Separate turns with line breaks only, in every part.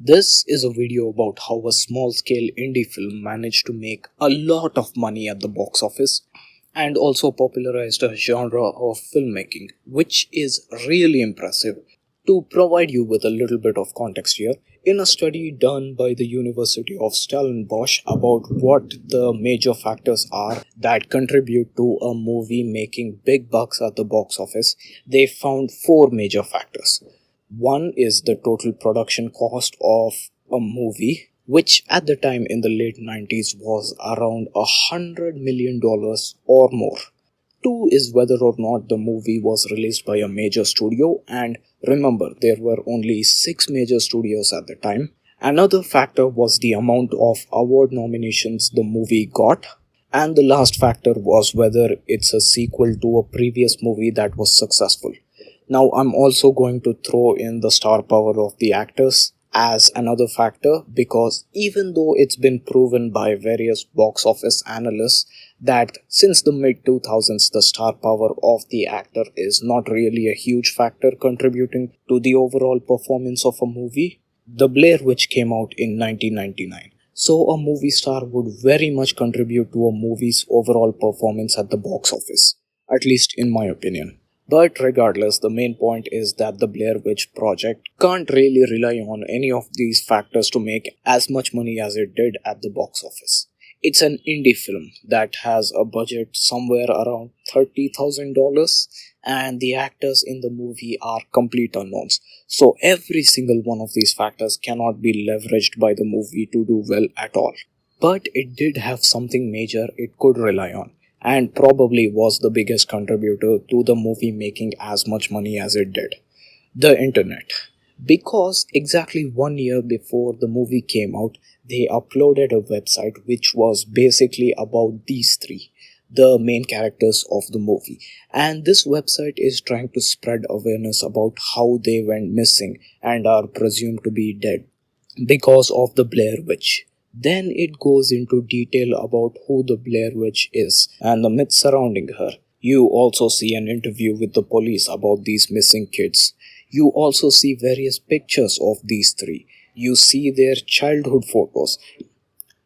This is a video about how a small scale indie film managed to make a lot of money at the box office and also popularized a genre of filmmaking, which is really impressive. To provide you with a little bit of context here, in a study done by the University of Stellenbosch about what the major factors are that contribute to a movie making big bucks at the box office, they found four major factors. One is the total production cost of a movie, which at the time in the late 90s was around $100 million or more. Two is whether or not the movie was released by a major studio, and remember, there were only six major studios at the time. Another factor was the amount of award nominations the movie got, and the last factor was whether it's a sequel to a previous movie that was successful. Now, I'm also going to throw in the star power of the actors as another factor because even though it's been proven by various box office analysts that since the mid 2000s the star power of the actor is not really a huge factor contributing to the overall performance of a movie, The Blair Witch came out in 1999. So a movie star would very much contribute to a movie's overall performance at the box office, at least in my opinion. But regardless, the main point is that the Blair Witch Project can't really rely on any of these factors to make as much money as it did at the box office. It's an indie film that has a budget somewhere around $30,000 and the actors in the movie are complete unknowns. So every single one of these factors cannot be leveraged by the movie to do well at all. But it did have something major it could rely on, and probably was the biggest contributor to the movie making as much money as it did: the internet. Because exactly 1 year before the movie came out, they uploaded a website which was basically about these three, the main characters of the movie. And this website is trying to spread awareness about how they went missing and are presumed to be dead because of the Blair Witch. Then it goes into detail about who the Blair Witch is and the myths surrounding her. You also see an interview with the police about these missing kids. You also see various pictures of these three. You see their childhood photos.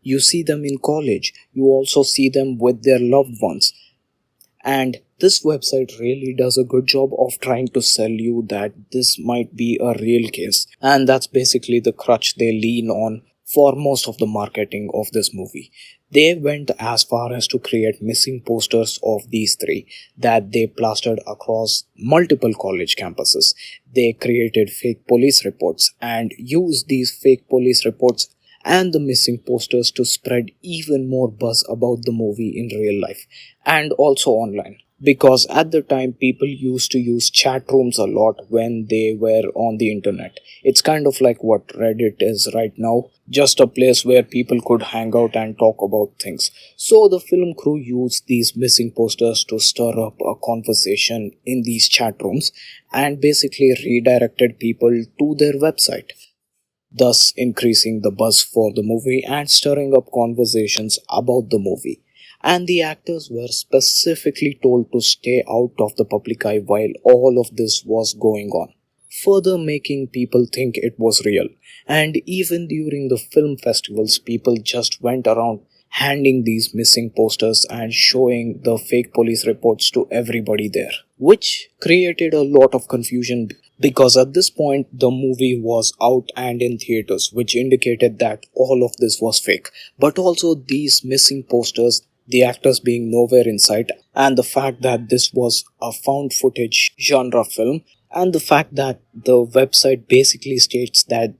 You see them in college. You also see them with their loved ones. And this website really does a good job of trying to sell you that this might be a real case. And that's basically the crutch they lean on for most of the marketing of this movie. They went as far as to create missing posters of these three that they plastered across multiple college campuses. They created fake police reports and used these fake police reports and the missing posters to spread even more buzz about the movie in real life and also online. Because at the time, people used to use chat rooms a lot when they were on the internet. It's kind of like what Reddit is right now, just a place where people could hang out and talk about things. So the film crew used these missing posters to stir up a conversation in these chat rooms and basically redirected people to their website, thus increasing the buzz for the movie and stirring up conversations about the movie. And the actors were specifically told to stay out of the public eye while all of this was going on, further making people think it was real. And even during the film festivals, people just went around handing these missing posters and showing the fake police reports to everybody there, which created a lot of confusion because at this point the movie was out and in theaters, which indicated that all of this was fake. But also these missing posters, the actors being nowhere in sight, and the fact that this was a found footage genre film, and the fact that the website basically states that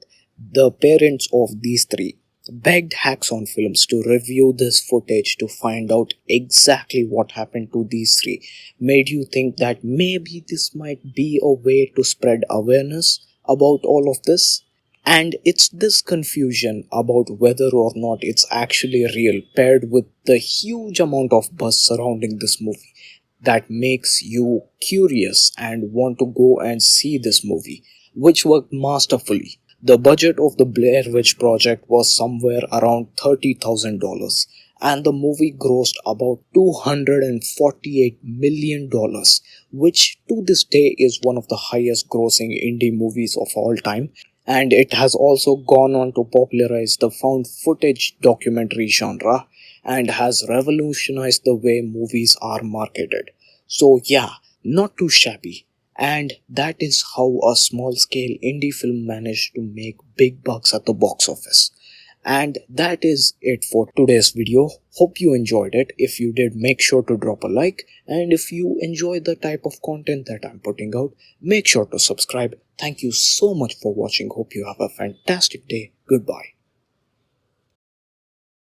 the parents of these three begged Hacks on Films to review this footage to find out exactly what happened to these three, made you think that maybe this might be a way to spread awareness about all of this. And it's this confusion about whether or not it's actually real, paired with the huge amount of buzz surrounding this movie, that makes you curious and want to go and see this movie, which worked masterfully. The budget of the Blair Witch Project was somewhere around $30,000, and the movie grossed about $248 million, which to this day is one of the highest grossing indie movies of all time. and it has also gone on to popularize the found footage documentary genre and has revolutionized the way movies are marketed. So, yeah, not too shabby. And that is how a small scale indie film managed to make big bucks at the box office. And that is it for today's video. Hope you enjoyed it. If you did, make sure to drop a like. And if you enjoy the type of content that I'm putting out, make sure to subscribe. Thank you so much for watching. Hope you have a fantastic day. Goodbye.